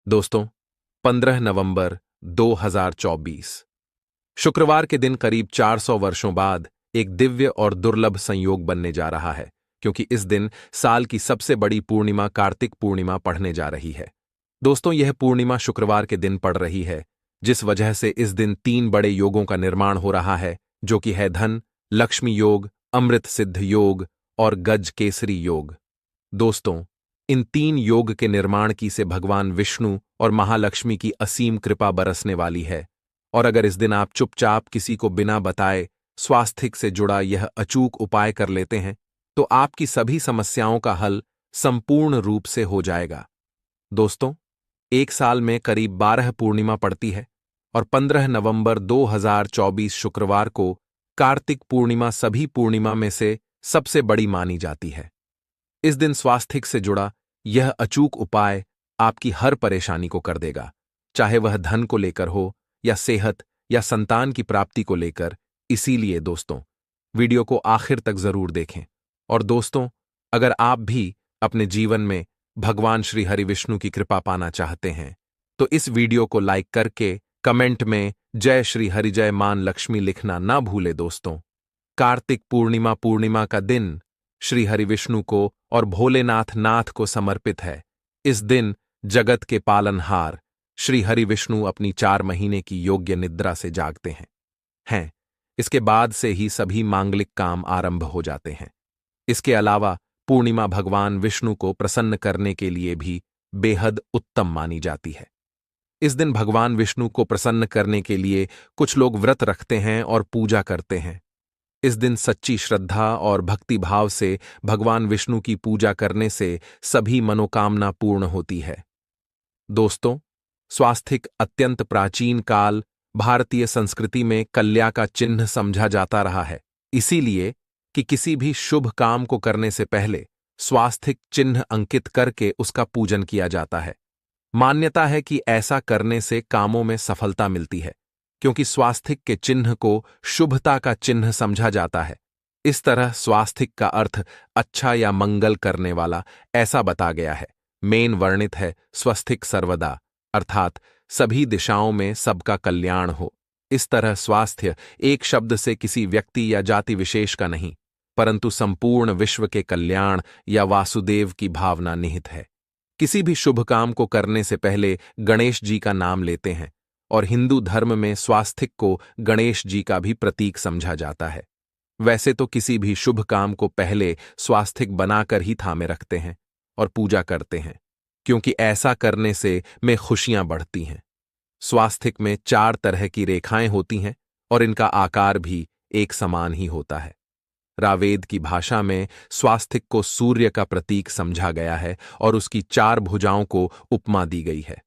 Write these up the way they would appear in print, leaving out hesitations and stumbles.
दोस्तों, 15 नवंबर 2024 शुक्रवार के दिन करीब 400 वर्षों बाद एक दिव्य और दुर्लभ संयोग बनने जा रहा है, क्योंकि इस दिन साल की सबसे बड़ी पूर्णिमा कार्तिक पूर्णिमा पड़ने जा रही है। दोस्तों, यह पूर्णिमा शुक्रवार के दिन पड़ रही है, जिस वजह से इस दिन 3 बड़े योगों का निर्माण हो रहा है, जो कि है धन, लक्ष्मी योग, अमृत सिद्ध योग और गज केसरी योग। दोस्तों, इन 3 योग के निर्माण की से भगवान विष्णु और महालक्ष्मी की असीम कृपा बरसने वाली है। और अगर इस दिन आप चुपचाप किसी को बिना बताए स्वास्थ्य से जुड़ा यह अचूक उपाय कर लेते हैं, तो आपकी सभी समस्याओं का हल संपूर्ण रूप से हो जाएगा। दोस्तों, एक साल में करीब 12 पूर्णिमा पड़ती है और 15 नवंबर 2024 शुक्रवार को कार्तिक पूर्णिमा सभी पूर्णिमा में से सबसे बड़ी मानी जाती है। इस दिन स्वास्थ्य से जुड़ा यह अचूक उपाय आपकी हर परेशानी को कर देगा, चाहे वह धन को लेकर हो या सेहत या संतान की प्राप्ति को लेकर। इसीलिए दोस्तों, वीडियो को आखिर तक जरूर देखें। और दोस्तों, अगर आप भी अपने जीवन में भगवान श्री हरि विष्णु की कृपा पाना चाहते हैं, तो इस वीडियो को लाइक करके कमेंट में जय श्री हरि जय मान लक्ष्मी लिखना ना भूले। दोस्तों, कार्तिक पूर्णिमा का दिन श्री हरि विष्णु को और भोलेनाथ नाथ को समर्पित है। इस दिन जगत के पालनहार श्री हरि विष्णु अपनी 4 महीने की योग्य निद्रा से जागते हैं। इसके बाद से ही सभी मांगलिक काम आरंभ हो जाते हैं। इसके अलावा पूर्णिमा भगवान विष्णु को प्रसन्न करने के लिए भी बेहद उत्तम मानी जाती है। इस दिन भगवान विष्णु को प्रसन्न करने के लिए कुछ लोग व्रत रखते हैं और पूजा करते हैं। इस दिन सच्ची श्रद्धा और भक्ति भाव से भगवान विष्णु की पूजा करने से सभी मनोकामना पूर्ण होती है। दोस्तों, स्वास्थिक अत्यंत प्राचीन काल भारतीय संस्कृति में कल्या का चिन्ह समझा जाता रहा है, इसीलिए कि किसी भी शुभ काम को करने से पहले स्वास्थिक चिन्ह अंकित करके उसका पूजन किया जाता है। मान्यता है कि ऐसा करने से कामों में सफलता मिलती है, क्योंकि स्वास्थिक के चिन्ह को शुभता का चिन्ह समझा जाता है। इस तरह स्वास्थिक का अर्थ अच्छा या मंगल करने वाला ऐसा बता गया है। मेन वर्णित है स्वस्तिक सर्वदा, अर्थात सभी दिशाओं में सबका कल्याण हो। इस तरह स्वास्थ्य एक शब्द से किसी व्यक्ति या जाति विशेष का नहीं, परंतु संपूर्ण विश्व के कल्याण या वासुदेव की भावना निहित है। किसी भी शुभ काम को करने से पहले गणेश जी का नाम लेते हैं, और हिंदू धर्म में स्वास्थिक को गणेश जी का भी प्रतीक समझा जाता है। वैसे तो किसी भी शुभ काम को पहले स्वास्थिक बनाकर ही थामे रखते हैं और पूजा करते हैं, क्योंकि ऐसा करने से में खुशियां बढ़ती हैं। स्वास्थिक में 4 तरह की रेखाएं होती हैं और इनका आकार भी एक समान ही होता है। रावेद की भाषा में स्वास्थिक को सूर्य का प्रतीक समझा गया है और उसकी 4 भुजाओं को उपमा दी गई है।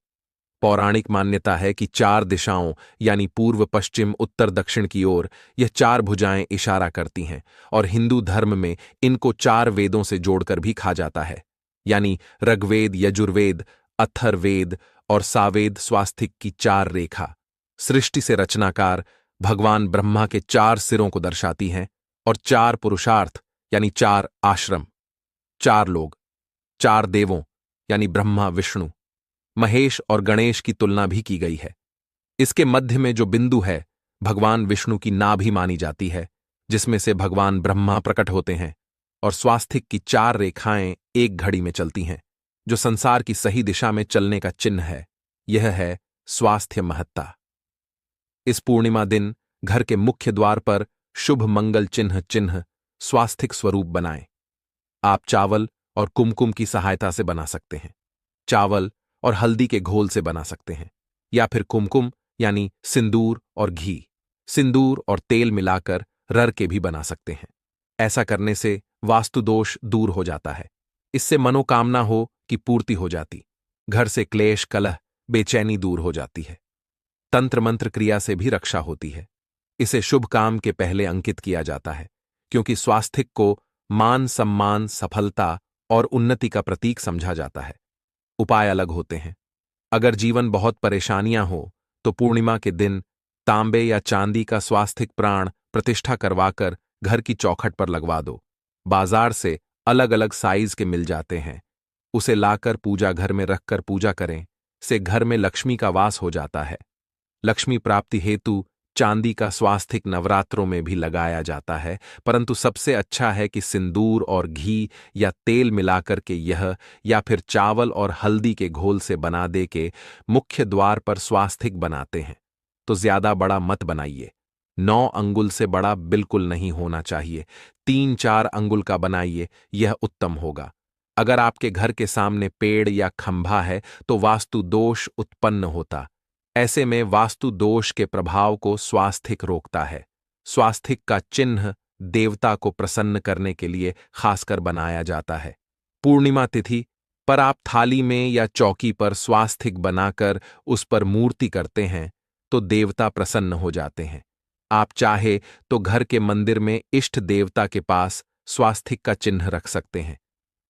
पौराणिक मान्यता है कि 4 दिशाओं यानी पूर्व, पश्चिम, उत्तर, दक्षिण की ओर यह 4 भुजाएं इशारा करती हैं, और हिंदू धर्म में इनको 4 वेदों से जोड़कर भी कहा जाता है, यानी ऋग्वेद, यजुर्वेद, अथर्ववेद और सावेद। स्वास्थिक की 4 रेखा सृष्टि से रचनाकार भगवान ब्रह्मा के 4 सिरों को दर्शाती हैं, और 4 पुरुषार्थ यानी 4 आश्रम, 4 लोग, 4 देवों यानी ब्रह्मा, विष्णु, महेश और गणेश की तुलना भी की गई है। इसके मध्य में जो बिंदु है भगवान विष्णु की नाभि मानी जाती है, जिसमें से भगवान ब्रह्मा प्रकट होते हैं, और स्वास्थिक की 4 रेखाएं एक घड़ी में चलती हैं, जो संसार की सही दिशा में चलने का चिन्ह है। यह है स्वास्थ्य महत्ता। इस पूर्णिमा दिन घर के मुख्य द्वार पर शुभ मंगल चिन्ह स्वास्थिक स्वरूप बनाएं। आप चावल और कुमकुम की सहायता से बना सकते हैं, चावल और हल्दी के घोल से बना सकते हैं, या फिर कुमकुम यानी सिंदूर और घी, सिंदूर और तेल मिलाकर रर के भी बना सकते हैं। ऐसा करने से वास्तु दोष दूर हो जाता है। इससे मनोकामना हो की पूर्ति हो जाती, घर से क्लेश, कलह, बेचैनी दूर हो जाती है। तंत्र मंत्र क्रिया से भी रक्षा होती है। इसे शुभ काम के पहले अंकित किया जाता है, क्योंकि स्वास्थिक को मान, सम्मान, सफलता और उन्नति का प्रतीक समझा जाता है। उपाय अलग होते हैं। अगर जीवन बहुत परेशानियां हो तो पूर्णिमा के दिन तांबे या चांदी का स्वास्थिक प्राण प्रतिष्ठा करवाकर घर की चौखट पर लगवा दो। बाजार से अलग अलग साइज के मिल जाते हैं, उसे लाकर पूजा घर में रखकर पूजा करें, से घर में लक्ष्मी का वास हो जाता है। लक्ष्मी प्राप्ति हेतु चांदी का स्वास्तिक नवरात्रों में भी लगाया जाता है, परंतु सबसे अच्छा है कि सिंदूर और घी या तेल मिलाकर के यह, या फिर चावल और हल्दी के घोल से बना दे के मुख्य द्वार पर स्वास्तिक बनाते हैं। तो ज्यादा बड़ा मत बनाइए, 9 अंगुल से बड़ा बिल्कुल नहीं होना चाहिए, 3-4 अंगुल का बनाइए, यह उत्तम होगा। अगर आपके घर के सामने पेड़ या खंभा है तो वास्तु दोष उत्पन्न होता। ऐसे में वास्तु दोष के प्रभाव को स्वास्तिक रोकता है। स्वास्तिक का चिन्ह देवता को प्रसन्न करने के लिए खासकर बनाया जाता है। पूर्णिमा तिथि पर आप थाली में या चौकी पर स्वास्तिक बनाकर उस पर मूर्ति करते हैं तो देवता प्रसन्न हो जाते हैं। आप चाहे तो घर के मंदिर में इष्ट देवता के पास स्वास्तिक का चिन्ह रख सकते हैं।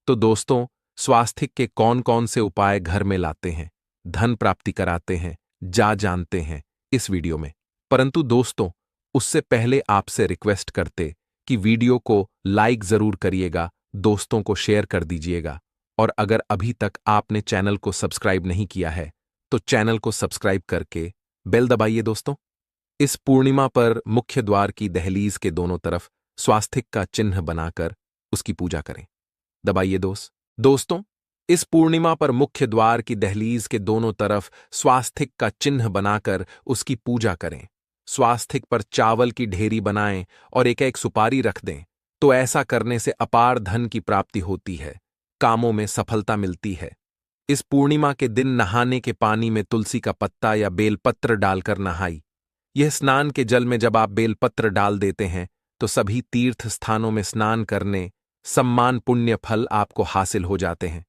तो दोस्तों, स्वास्तिक के कौन कौन से उपाय घर में लाते हैं, धन प्राप्ति कराते हैं, जानते हैं इस वीडियो में। परंतु दोस्तों, उससे पहले आपसे रिक्वेस्ट करते कि वीडियो को लाइक जरूर करिएगा, दोस्तों को शेयर कर दीजिएगा, और अगर अभी तक आपने चैनल को सब्सक्राइब नहीं किया है तो चैनल को सब्सक्राइब करके बेल दबाइए। दोस्तों, इस पूर्णिमा पर मुख्य द्वार की दहलीज के दोनों तरफ स्वास्तिक का चिन्ह बनाकर उसकी पूजा करें। दबाइए दोस्तों, इस पूर्णिमा पर मुख्य द्वार की दहलीज के दोनों तरफ स्वास्तिक का चिन्ह बनाकर उसकी पूजा करें। स्वास्तिक पर चावल की ढेरी बनाएं और एक एक सुपारी रख दें। तो ऐसा करने से अपार धन की प्राप्ति होती है, कामों में सफलता मिलती है। इस पूर्णिमा के दिन नहाने के पानी में तुलसी का पत्ता या बेलपत्र डालकर नहाई। यह स्नान के जल में जब आप बेलपत्र डाल देते हैं तो सभी तीर्थ स्थानों में स्नान करने सम्मान पुण्य फल आपको हासिल हो जाते हैं।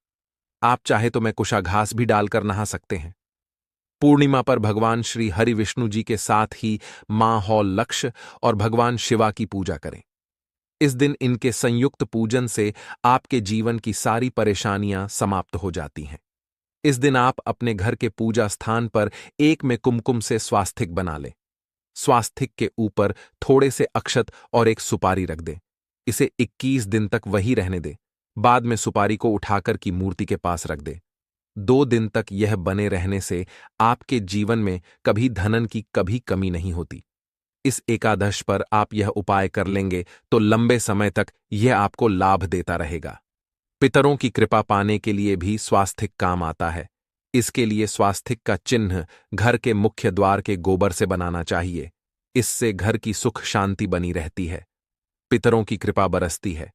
आप चाहे तो मैं कुशाघास भी डालकर नहा सकते हैं। पूर्णिमा पर भगवान श्री हरि विष्णु जी के साथ ही मां हौल लक्ष्य और भगवान शिवा की पूजा करें। इस दिन इनके संयुक्त पूजन से आपके जीवन की सारी परेशानियां समाप्त हो जाती हैं। इस दिन आप अपने घर के पूजा स्थान पर एक में कुमकुम से स्वास्तिक बना लें। स्वास्तिक के ऊपर थोड़े से अक्षत और एक सुपारी रख दें। इसे 21 दिन तक वही रहने दें। बाद में सुपारी को उठाकर की मूर्ति के पास रख दें। 2 दिन तक यह बने रहने से आपके जीवन में कभी धनन की कभी कमी नहीं होती। इस एकादश पर आप यह उपाय कर लेंगे तो लंबे समय तक यह आपको लाभ देता रहेगा। पितरों की कृपा पाने के लिए भी स्वास्तिक काम आता है। इसके लिए स्वास्तिक का चिन्ह घर के मुख्य द्वार के गोबर से बनाना चाहिए। इससे घर की सुख शांति बनी रहती है, पितरों की कृपा बरसती है।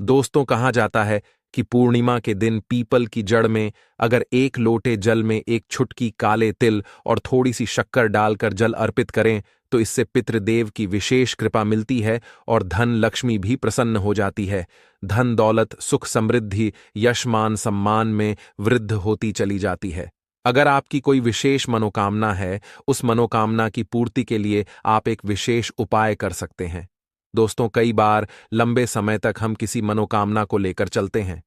दोस्तों, कहा जाता है कि पूर्णिमा के दिन पीपल की जड़ में अगर 1 लोटे जल में 1 छुटकी काले तिल और थोड़ी सी शक्कर डालकर जल अर्पित करें तो इससे पितृदेव की विशेष कृपा मिलती है और धन लक्ष्मी भी प्रसन्न हो जाती है। धन दौलत सुख समृद्धि यश मान सम्मान में वृद्धि होती चली जाती है। अगर आपकी कोई विशेष मनोकामना है, उस मनोकामना की पूर्ति के लिए आप एक विशेष उपाय कर सकते हैं। दोस्तों, कई बार लंबे समय तक हम किसी मनोकामना को लेकर चलते हैं,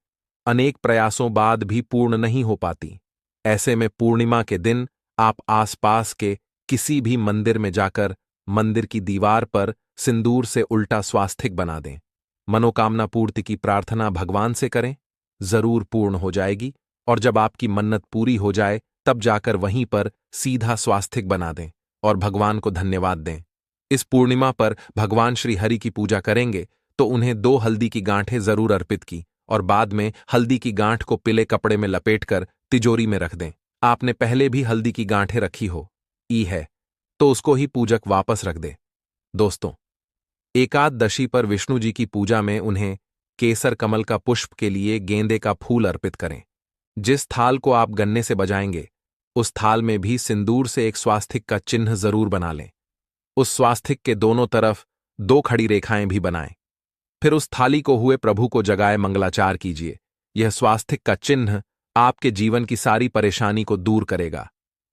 अनेक प्रयासों बाद भी पूर्ण नहीं हो पाती। ऐसे में पूर्णिमा के दिन आप आसपास के किसी भी मंदिर में जाकर मंदिर की दीवार पर सिंदूर से उल्टा स्वास्तिक बना दें। मनोकामना पूर्ति की प्रार्थना भगवान से करें, जरूर पूर्ण हो जाएगी। और जब आपकी मन्नत पूरी हो जाए तब जाकर वहीं पर सीधा स्वास्तिक बना दें और भगवान को धन्यवाद दें। इस पूर्णिमा पर भगवान श्री हरि की पूजा करेंगे तो उन्हें 2 हल्दी की गांठें जरूर अर्पित की और बाद में हल्दी की गांठ को पीले कपड़े में लपेटकर तिजोरी में रख दें। आपने पहले भी हल्दी की गांठें रखी हो है तो उसको ही पूजक वापस रख दे। दोस्तों, एकादशी पर विष्णु जी की पूजा में उन्हें केसर कमल का पुष्प के लिए गेंदे का फूल अर्पित करें। जिस थाल को आप गन्ने से बजाएंगे उस थाल में भी सिंदूर से एक स्वास्तिक का चिन्ह जरूर बना लें। उस स्वास्तिक के दोनों तरफ 2 खड़ी रेखाएं भी बनाएं। फिर उस थाली को हुए प्रभु को जगाए मंगलाचार कीजिए। यह स्वास्तिक का चिन्ह आपके जीवन की सारी परेशानी को दूर करेगा,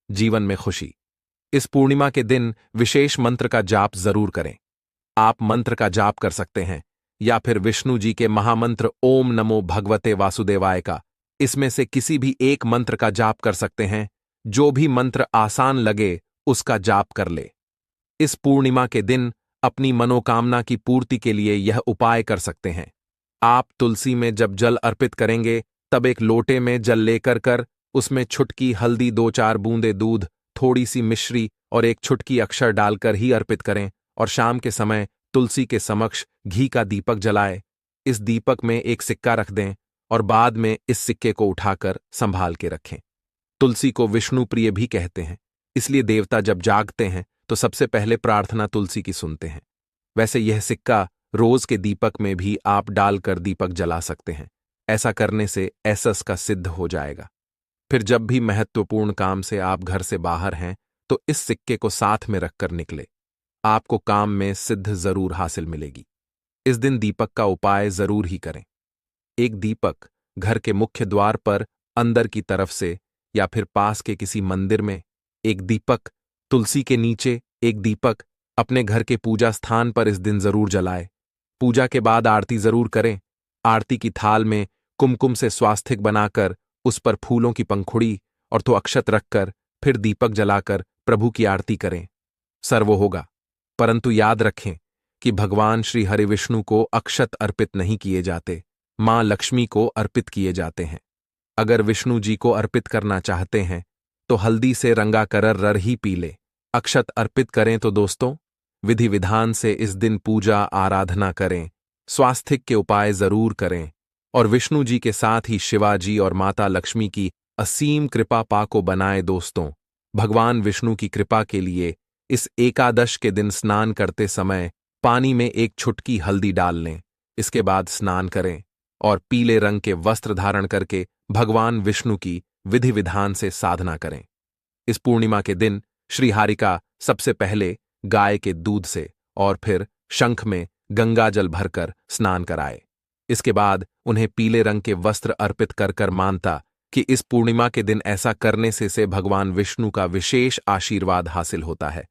जीवन में खुशी। इस पूर्णिमा के दिन विशेष मंत्र का जाप जरूर करें। आप मंत्र का जाप कर सकते हैं या फिर विष्णु जी के महामंत्र ओम नमो भगवते वासुदेवाय का, इसमें से किसी भी एक मंत्र का जाप कर सकते हैं। जो भी मंत्र आसान लगे उसका जाप कर ले। इस पूर्णिमा के दिन अपनी मनोकामना की पूर्ति के लिए यह उपाय कर सकते हैं। आप तुलसी में जब जल अर्पित करेंगे तब एक लोटे में जल लेकर उसमें छुटकी हल्दी, 2-4 बूंदे दूध, थोड़ी सी मिश्री और एक छुटकी अक्षर डालकर ही अर्पित करें और शाम के समय तुलसी के समक्ष घी का दीपक जलाए। इस दीपक में एक सिक्का रख दें और बाद में इस सिक्के को उठाकर संभाल के रखें। तुलसी को विष्णु प्रिय भी कहते हैं, इसलिए देवता जब जागते हैं तो सबसे पहले प्रार्थना तुलसी की सुनते हैं। वैसे यह सिक्का रोज के दीपक में भी आप डालकर दीपक जला सकते हैं। ऐसा करने से एसस का सिद्ध हो जाएगा। फिर जब भी महत्वपूर्ण काम से आप घर से बाहर हैं तो इस सिक्के को साथ में रखकर निकले। आपको काम में सिद्ध जरूर हासिल मिलेगी। इस दिन दीपक का उपाय जरूर ही करें। एक दीपक घर के मुख्य द्वार पर अंदर की तरफ से या फिर पास के किसी मंदिर में, एक दीपक तुलसी के नीचे, एक दीपक अपने घर के पूजा स्थान पर इस दिन जरूर जलाए। पूजा के बाद आरती जरूर करें। आरती की थाल में कुमकुम से स्वास्तिक बनाकर उस पर फूलों की पंखुड़ी और तो अक्षत रखकर फिर दीपक जलाकर प्रभु की आरती करें। सर्व होगा। परंतु याद रखें कि भगवान श्री हरि विष्णु को अक्षत अर्पित नहीं किए जाते, मां लक्ष्मी को अर्पित किए जाते हैं। अगर विष्णु जी को अर्पित करना चाहते हैं तो हल्दी से रंगा करर रर ही पी ले। अक्षत अर्पित करें तो दोस्तों विधि विधान से इस दिन पूजा आराधना करें, स्वास्तिक के उपाय जरूर करें और विष्णु जी के साथ ही शिवाजी और माता लक्ष्मी की असीम कृपा पाको बनाए। दोस्तों, भगवान विष्णु की कृपा के लिए इस एकादश के दिन स्नान करते समय पानी में एक छुटकी हल्दी डाल लें। इसके बाद स्नान करें और पीले रंग के वस्त्र धारण करके भगवान विष्णु की विधि विधान से साधना करें। इस पूर्णिमा के दिन श्रीहरि का सबसे पहले गाय के दूध से और फिर शंख में गंगा जल भरकर स्नान कराए। इसके बाद उन्हें पीले रंग के वस्त्र अर्पित कर कर मानता कि इस पूर्णिमा के दिन ऐसा करने से भगवान विष्णु का विशेष आशीर्वाद हासिल होता है।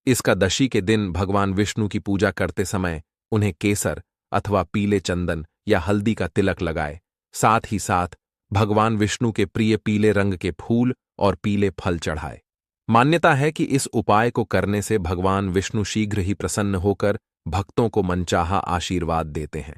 इसका दशी के दिन भगवान विष्णु की पूजा करते समय उन्हें केसर अथवा पीले चंदन या हल्दी का तिलक लगाए। साथ ही साथ भगवान विष्णु के प्रिय पीले रंग के फूल और पीले फल चढ़ाए। मान्यता है कि इस उपाय को करने से भगवान विष्णु शीघ्र ही प्रसन्न होकर भक्तों को मनचाहा आशीर्वाद देते हैं।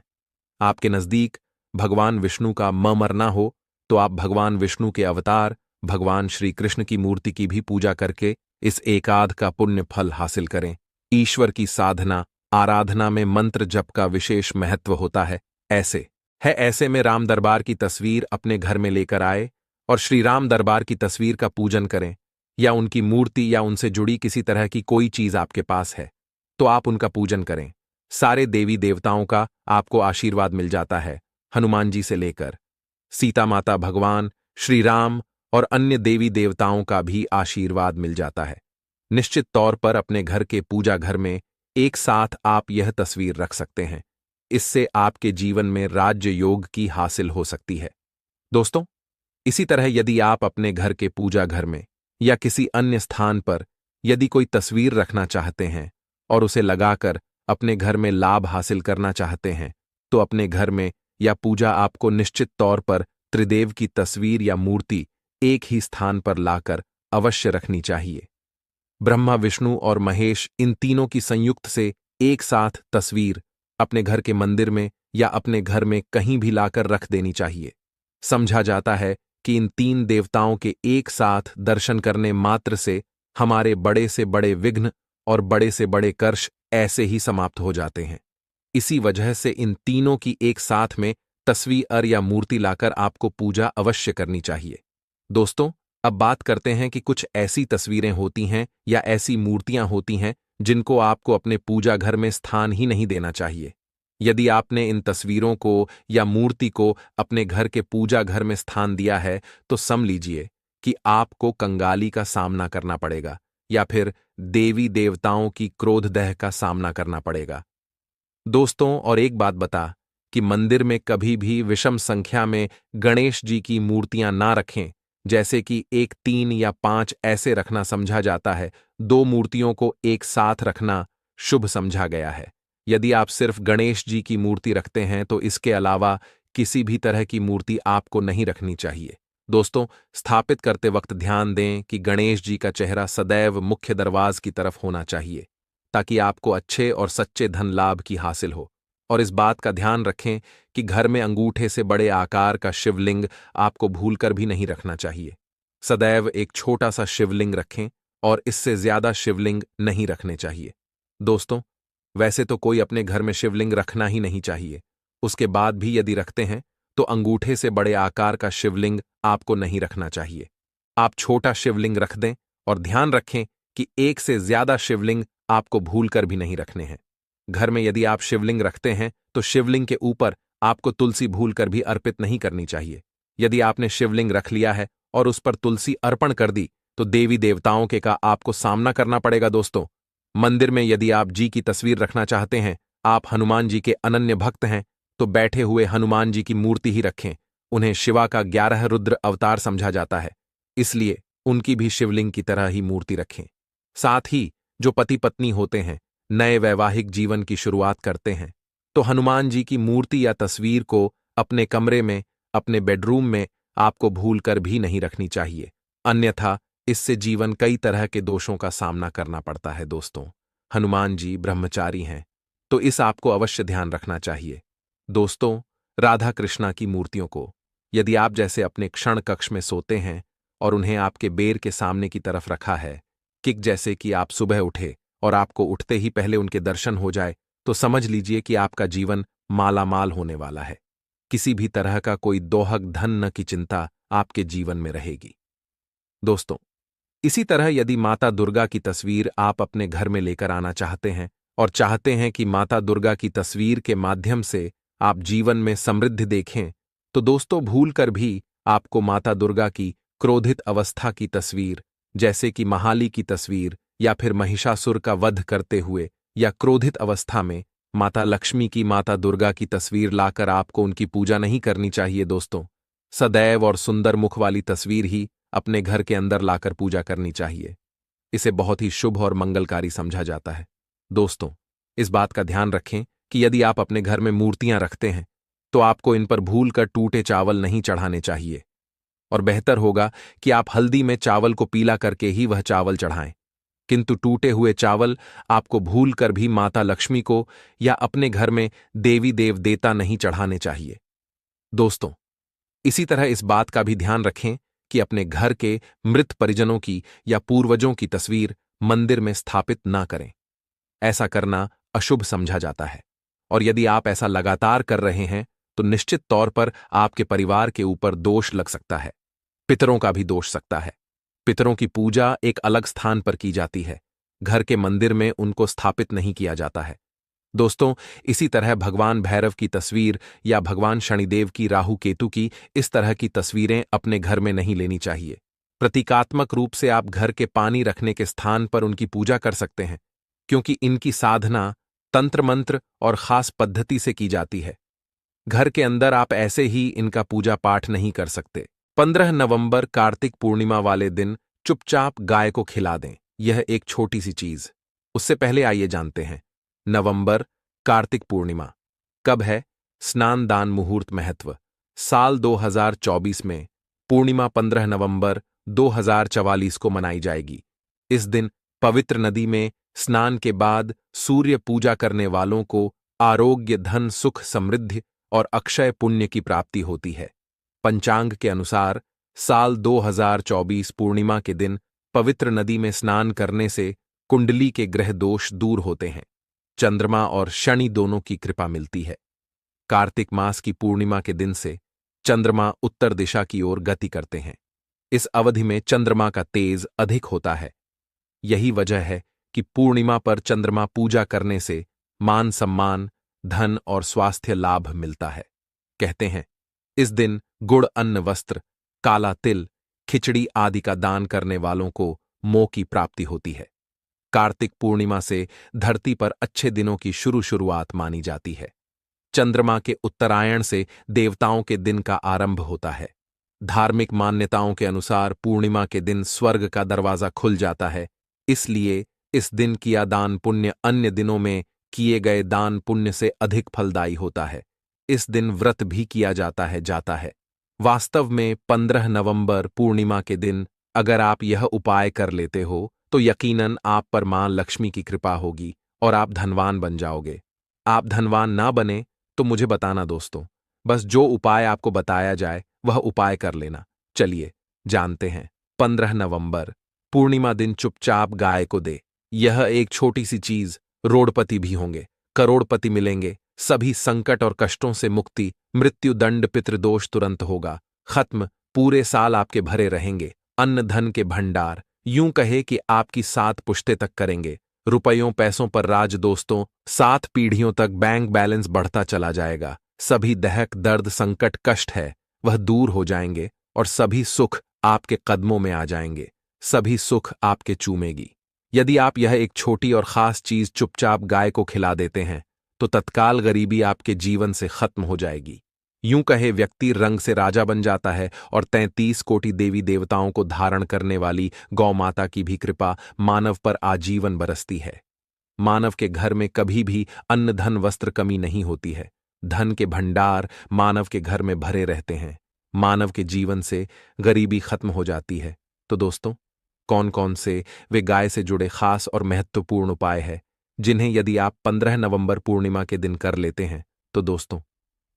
आपके नजदीक भगवान विष्णु का मरना हो तो आप भगवान विष्णु के अवतार भगवान श्री कृष्ण की मूर्ति की भी पूजा करके इस एकाद का पुण्य फल हासिल करें। ईश्वर की साधना आराधना में मंत्र जप का विशेष महत्व होता है। ऐसे में राम दरबार की तस्वीर अपने घर में लेकर आए और श्री राम दरबार की तस्वीर का पूजन करें, या उनकी मूर्ति या उनसे जुड़ी किसी तरह की कोई चीज आपके पास है तो आप उनका पूजन करें। सारे देवी देवताओं का आपको आशीर्वाद मिल जाता है। हनुमान जी से लेकर सीता माता, भगवान श्री राम और अन्य देवी देवताओं का भी आशीर्वाद मिल जाता है। निश्चित तौर पर अपने घर के पूजा घर में एक साथ आप यह तस्वीर रख सकते हैं। इससे आपके जीवन में राज्य योग की हासिल हो सकती है। दोस्तों, इसी तरह यदि आप अपने घर के पूजा घर में या किसी अन्य स्थान पर यदि कोई तस्वीर रखना चाहते हैं और उसे लगाकर अपने घर में लाभ हासिल करना चाहते हैं तो अपने घर में या पूजा आपको निश्चित तौर पर त्रिदेव की तस्वीर या मूर्ति एक ही स्थान पर लाकर अवश्य रखनी चाहिए। ब्रह्मा, विष्णु और महेश, इन तीनों की संयुक्त से एक साथ तस्वीर अपने घर के मंदिर में या अपने घर में कहीं भी लाकर रख देनी चाहिए। समझा जाता है कि इन तीन देवताओं के एक साथ दर्शन करने मात्र से हमारे बड़े से बड़े विघ्न और बड़े से बड़े कर्ष ऐसे ही समाप्त हो जाते हैं। इसी वजह से इन तीनों की एक साथ में तस्वीर या मूर्ति लाकर आपको पूजा अवश्य करनी चाहिए। दोस्तों, अब बात करते हैं कि कुछ ऐसी तस्वीरें होती हैं या ऐसी मूर्तियां होती हैं जिनको आपको अपने पूजा घर में स्थान ही नहीं देना चाहिए। यदि आपने इन तस्वीरों को या मूर्ति को अपने घर के पूजा घर में स्थान दिया है तो समझ लीजिए कि आपको कंगाली का सामना करना पड़ेगा या फिर देवी देवताओं की क्रोधदह का सामना करना पड़ेगा। दोस्तों, और एक बात बता कि मंदिर में कभी भी विषम संख्या में गणेश जी की मूर्तियां ना रखें, जैसे कि 1, 3 या 5 ऐसे रखना समझा जाता है। 2 मूर्तियों को एक साथ रखना शुभ समझा गया है। यदि आप सिर्फ गणेश जी की मूर्ति रखते हैं तो इसके अलावा किसी भी तरह की मूर्ति आपको नहीं रखनी चाहिए। दोस्तों, स्थापित करते वक्त ध्यान दें कि गणेश जी का चेहरा सदैव मुख्य दरवाज की तरफ होना चाहिए ताकि आपको अच्छे और सच्चे धन लाभ की हासिल हो। और इस बात का ध्यान रखें कि घर में अंगूठे से बड़े आकार का शिवलिंग आपको भूलकर भी नहीं रखना चाहिए। सदैव एक छोटा सा शिवलिंग रखें और इससे ज्यादा शिवलिंग नहीं रखने चाहिए। दोस्तों, वैसे तो कोई अपने घर में शिवलिंग रखना ही नहीं चाहिए। उसके बाद भी यदि रखते हैं तो अंगूठे से बड़े आकार का शिवलिंग आपको नहीं रखना चाहिए। आप छोटा शिवलिंग रख दें और ध्यान रखें कि एक से ज्यादा शिवलिंग आपको भूलकर भी नहीं रखने हैं। घर में यदि आप शिवलिंग रखते हैं तो शिवलिंग के ऊपर आपको तुलसी भूलकर भी अर्पित नहीं करनी चाहिए। यदि आपने शिवलिंग रख लिया है और उस पर तुलसी अर्पण कर दी तो देवी देवताओं के का आपको सामना करना पड़ेगा। दोस्तों, मंदिर में यदि आप जी की तस्वीर रखना चाहते हैं, आप हनुमान जी के अनन्य भक्त हैं, तो बैठे हुए हनुमान जी की मूर्ति ही रखें। उन्हें शिवा का 11 रुद्र अवतार समझा जाता है, इसलिए उनकी भी शिवलिंग की तरह ही मूर्ति रखें। साथ ही जो पति पत्नी होते हैं, नए वैवाहिक जीवन की शुरुआत करते हैं, तो हनुमान जी की मूर्ति या तस्वीर को अपने कमरे में, अपने बेडरूम में आपको भूलकर भी नहीं रखनी चाहिए। अन्यथा इससे जीवन कई तरह के दोषों का सामना करना पड़ता है। दोस्तों, हनुमान जी ब्रह्मचारी हैं, तो इस आपको अवश्य ध्यान रखना चाहिए। दोस्तों, राधा कृष्णा की मूर्तियों को यदि आप जैसे अपने क्षण कक्ष में सोते हैं और उन्हें आपके बेर के सामने की तरफ रखा है, किक जैसे कि आप सुबह उठे और आपको उठते ही पहले उनके दर्शन हो जाए, तो समझ लीजिए कि आपका जीवन मालामाल होने वाला है। किसी भी तरह का कोई दोहक धन न की चिंता आपके जीवन में रहेगी। दोस्तों, इसी तरह यदि माता दुर्गा की तस्वीर आप अपने घर में लेकर आना चाहते हैं और चाहते हैं कि माता दुर्गा की तस्वीर के माध्यम से आप जीवन में समृद्धि देखें, तो दोस्तों भूल कर भी आपको माता दुर्गा की क्रोधित अवस्था की तस्वीर, जैसे कि महाली की तस्वीर या फिर महिषासुर का वध करते हुए या क्रोधित अवस्था में माता लक्ष्मी की, माता दुर्गा की तस्वीर लाकर आपको उनकी पूजा नहीं करनी चाहिए। दोस्तों, सदैव और सुंदर मुख वाली तस्वीर ही अपने घर के अंदर लाकर पूजा करनी चाहिए। इसे बहुत ही शुभ और मंगलकारी समझा जाता है। दोस्तों, इस बात का ध्यान रखें कि यदि आप अपने घर में मूर्तियां रखते हैं तो आपको इन पर भूलकर टूटे चावल नहीं चढ़ाने चाहिए, और बेहतर होगा कि आप हल्दी में चावल को पीला करके ही वह चावल चढ़ाएं। किंतु टूटे हुए चावल आपको भूलकर भी माता लक्ष्मी को या अपने घर में देवी देव देता नहीं चढ़ाने चाहिए। दोस्तों, इसी तरह इस बात का भी ध्यान रखें कि अपने घर के मृत परिजनों की या पूर्वजों की तस्वीर मंदिर में स्थापित ना करें। ऐसा करना अशुभ समझा जाता है, और यदि आप ऐसा लगातार कर रहे हैं तो निश्चित तौर पर आपके परिवार के ऊपर दोष लग सकता है। पितरों का भी दोष सकता है। पितरों की पूजा एक अलग स्थान पर की जाती है, घर के मंदिर में उनको स्थापित नहीं किया जाता है। दोस्तों, इसी तरह भगवान भैरव की तस्वीर या भगवान शनिदेव की, राहु केतु की इस तरह की तस्वीरें अपने घर में नहीं लेनी चाहिए। प्रतीकात्मक रूप से आप घर के पानी रखने के स्थान पर उनकी पूजा कर सकते हैं, क्योंकि इनकी साधना तंत्र मंत्र और खास पद्धति से की जाती है। घर के अंदर आप ऐसे ही इनका पूजा पाठ नहीं कर सकते। 15 नवंबर कार्तिक पूर्णिमा वाले दिन चुपचाप गाय को खिला दें। यह एक छोटी सी चीज। उससे पहले आइए जानते हैं नवंबर कार्तिक पूर्णिमा कब है। स्नान दान मुहूर्त महत्व। साल 2024 में पूर्णिमा 15 नवंबर 2044 को मनाई जाएगी। इस दिन पवित्र नदी में स्नान के बाद सूर्य पूजा करने वालों को आरोग्य, धन, सुख, समृद्धि और अक्षय पुण्य की प्राप्ति होती है। पंचांग के अनुसार साल 2024 पूर्णिमा के दिन पवित्र नदी में स्नान करने से कुंडली के ग्रह दोष दूर होते हैं। चंद्रमा और शनि दोनों की कृपा मिलती है। कार्तिक मास की पूर्णिमा के दिन से चंद्रमा उत्तर दिशा की ओर गति करते हैं। इस अवधि में चंद्रमा का तेज अधिक होता है। यही वजह है कि पूर्णिमा पर चंद्रमा पूजा करने से मान सम्मान, धन और स्वास्थ्य लाभ मिलता है। कहते हैं इस दिन गुड़, अन्न, वस्त्र, काला तिल, खिचड़ी आदि का दान करने वालों को मोह की प्राप्ति होती है। कार्तिक पूर्णिमा से धरती पर अच्छे दिनों की शुरुआत मानी जाती है। चंद्रमा के उत्तरायण से देवताओं के दिन का आरंभ होता है। धार्मिक मान्यताओं के अनुसार पूर्णिमा के दिन स्वर्ग का दरवाजा खुल जाता है, इसलिए इस दिन किया दान पुण्य अन्य दिनों में किए गए दान पुण्य से अधिक फलदायी होता है। इस दिन व्रत भी किया जाता है। वास्तव में 15 नवंबर पूर्णिमा के दिन अगर आप यह उपाय कर लेते हो तो यकीनन आप पर मां लक्ष्मी की कृपा होगी और आप धनवान बन जाओगे। आप धनवान ना बने तो मुझे बताना दोस्तों, बस जो उपाय आपको बताया जाए वह उपाय कर लेना। चलिए जानते हैं 15 नवंबर पूर्णिमा दिन चुपचाप गाय को दे। यह एक छोटी सी चीज, रोडपति भी होंगे, करोड़पति मिलेंगे, सभी संकट और कष्टों से मुक्ति, मृत्युदंड पितृदोष तुरंत होगा खत्म, पूरे साल आपके भरे रहेंगे, अन्न धन के भंडार, यूं कहे कि आपकी 7 पुश्ते तक करेंगे, रुपयों पैसों पर राज दोस्तों, 7 पीढ़ियों तक बैंक बैलेंस बढ़ता चला जाएगा, सभी दहक दर्द संकट कष्ट है वह दूर हो जाएंगे और सभी सुख आपके कदमों में आ जाएंगे, सभी सुख आपके चूमेगी। यदि आप यह एक छोटी और खास चीज चुपचाप गाय को खिला देते हैं तो तत्काल गरीबी आपके जीवन से खत्म हो जाएगी। यूं कहे व्यक्ति रंग से राजा बन जाता है और 33 कोटि देवी देवताओं को धारण करने वाली गौ माता की भी कृपा मानव पर आजीवन बरसती है। मानव के घर में कभी भी अन्न धन वस्त्र कमी नहीं होती है, धन के भंडार मानव के घर में भरे रहते हैं, मानव के जीवन से गरीबी खत्म हो जाती है। तो दोस्तों, कौन कौन से वे गाय से जुड़े खास और महत्वपूर्ण उपाय हैं जिन्हें यदि आप 15 नवंबर पूर्णिमा के दिन कर लेते हैं तो दोस्तों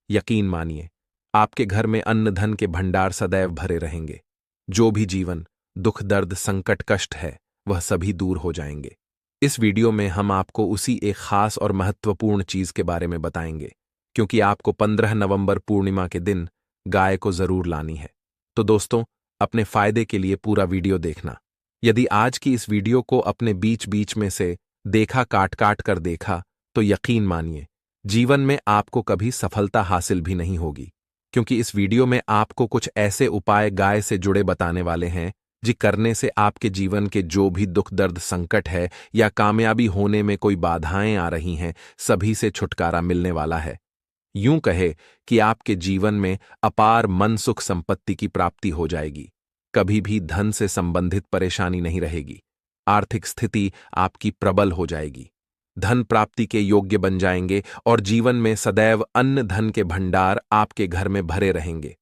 यकीन मानिए आपके घर में अन्न धन के भंडार सदैव भरे रहेंगे, जो भी जीवन दुख दर्द संकट कष्ट है वह सभी दूर हो जाएंगे। इस वीडियो में हम आपको उसी एक खास और महत्वपूर्ण चीज के बारे में बताएंगे, क्योंकि आपको 15 नवंबर पूर्णिमा के दिन गाय को जरूर लानी है। तो दोस्तों, अपने फायदे के लिए पूरा वीडियो देखना। यदि आज की इस वीडियो को अपने बीच बीच में से देखा, काट काट कर देखा, तो यकीन मानिए जीवन में आपको कभी सफलता हासिल भी नहीं होगी, क्योंकि इस वीडियो में आपको कुछ ऐसे उपाय गाय से जुड़े बताने वाले हैं जी करने से आपके जीवन के जो भी दुख दर्द संकट है या कामयाबी होने में कोई बाधाएं आ रही हैं, सभी से छुटकारा मिलने वाला है। यूं कहे कि आपके जीवन में अपार मन सुख संपत्ति की प्राप्ति हो जाएगी, कभी भी धन से संबंधित परेशानी नहीं रहेगी, आर्थिक स्थिति आपकी प्रबल हो जाएगी, धन प्राप्ति के योग्य बन जाएंगे और जीवन में सदैव अन्न धन के भंडार आपके घर में भरे रहेंगे,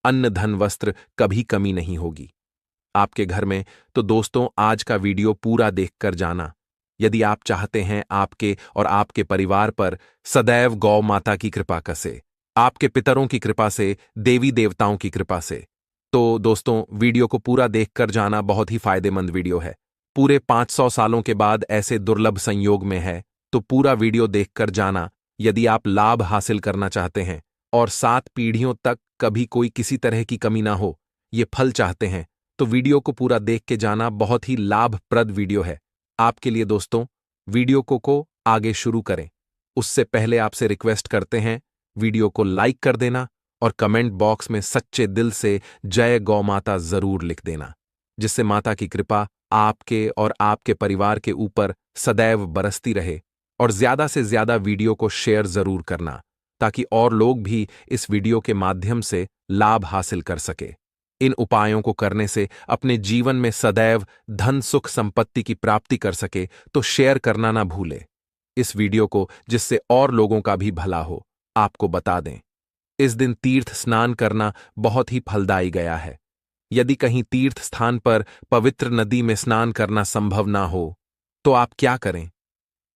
अन्न धन वस्त्र कभी कमी नहीं होगी आपके घर में। तो दोस्तों, आज का वीडियो पूरा देखकर जाना। यदि आप चाहते हैं आपके और आपके परिवार पर सदैव गौ माता की कृपा कसे, आपके पितरों की कृपा से, देवी देवताओं की कृपा से, तो दोस्तों वीडियो को पूरा देखकर जाना। बहुत ही फायदेमंद वीडियो है, पूरे 500 सालों के बाद ऐसे दुर्लभ संयोग में है, तो पूरा वीडियो देखकर जाना। यदि आप लाभ हासिल करना चाहते हैं और 7 पीढ़ियों तक कभी कोई किसी तरह की कमी ना हो, ये फल चाहते हैं, तो वीडियो को पूरा देख के जाना। बहुत ही लाभप्रद वीडियो है आपके लिए। दोस्तों, वीडियो को आगे शुरू करें उससे पहले आपसे रिक्वेस्ट करते हैं वीडियो को लाइक कर देना और कमेंट बॉक्स में सच्चे दिल से जय गौ माता जरूर लिख देना, जिससे माता की कृपा आपके और आपके परिवार के ऊपर सदैव बरसती रहे। और ज्यादा से ज्यादा वीडियो को शेयर जरूर करना, ताकि और लोग भी इस वीडियो के माध्यम से लाभ हासिल कर सके। इन उपायों को करने से अपने जीवन में सदैव धन सुख संपत्ति की प्राप्ति कर सके, तो शेयर करना ना भूले इस वीडियो को, जिससे और लोगों का भी भला हो। आपको बता दें, इस दिन तीर्थ स्नान करना बहुत ही फलदायी गया है। यदि कहीं तीर्थ स्थान पर पवित्र नदी में स्नान करना संभव ना हो, तो आप क्या करें,